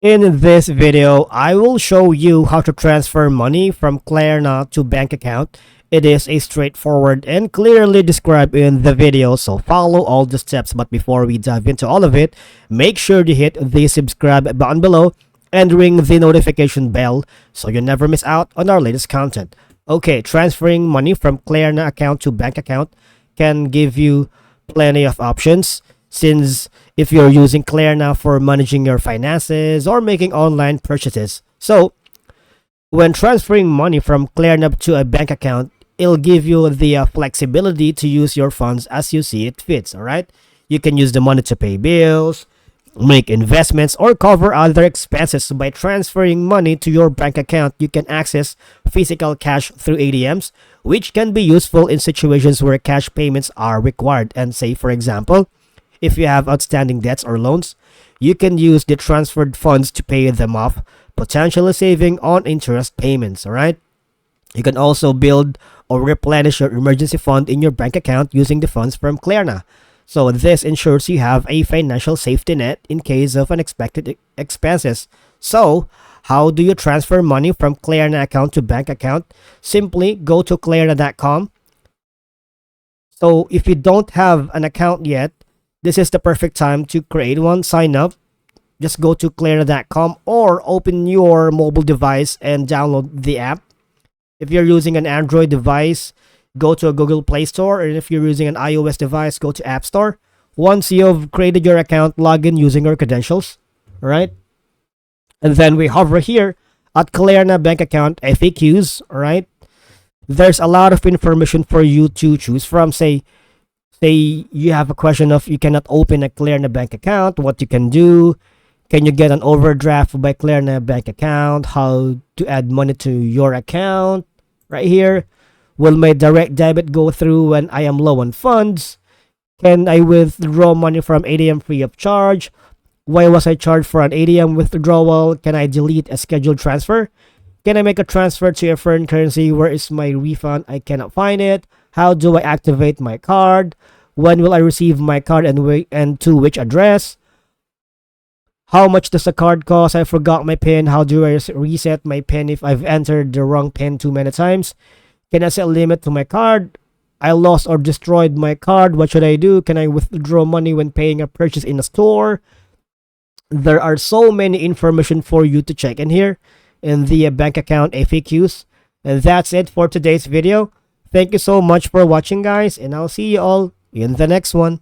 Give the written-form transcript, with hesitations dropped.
In this video, I will show you how to transfer money from Klarna to bank account. It is a straightforward and clearly described in the video, so follow all the steps. But before we dive into all of it, make sure to hit the subscribe button below and ring the notification bell so you never miss out on our latest content. Okay, transferring money from Klarna account to bank account can give you plenty of options, since if you're using Klarna for managing your finances or making online purchases. So, when transferring money from Klarna to a bank account, it'll give you the flexibility to use your funds as you see it fits, all right? You can use the money to pay bills, make investments, or cover other expenses. By transferring money to your bank account, you can access physical cash through ATMs, which can be useful in situations where cash payments are required. And say, for example, if you have outstanding debts or loans, you can use the transferred funds to pay them off, potentially saving on interest payments, all right? You can also build or replenish your emergency fund in your bank account using the funds from Klarna. So this ensures you have a financial safety net in case of unexpected expenses. So, how do you transfer money from Klarna account to bank account? Simply go to klarna.com. So, if you don't have an account yet, this is the perfect time to create one. Sign up. Just go to klarna.com or open your mobile device and download the app. If you're using an Android device, go to a Google Play Store, and if you're using an iOS device, go to App Store. Once you've created your account, log in using your credentials, all right? And then we hover here at Klarna bank account FAQs, all right? There's a lot of information for you to choose from. Say you have a question of you cannot open a Klarna bank account, what you can do. Can you get an overdraft by Klarna bank account? How to add money to your account? Right here. Will my direct debit go through when I am low on funds? Can I withdraw money from ATM free of charge? Why was I charged for an ATM withdrawal? Can I delete a scheduled transfer? Can I make a transfer to a foreign currency? Where is my refund? I cannot find it. How do I activate my card? When will I receive my card and to which address? How much does the card cost? I forgot my PIN. How do I reset my PIN if I've entered the wrong PIN too many times? Can I set a limit to my card? I lost or destroyed my card. What should I do? Can I withdraw money when paying a purchase in a store? There are so many information for you to check in here in the bank account FAQs. And that's it for today's video. Thank you so much for watching, guys, and I'll see you all in the next one.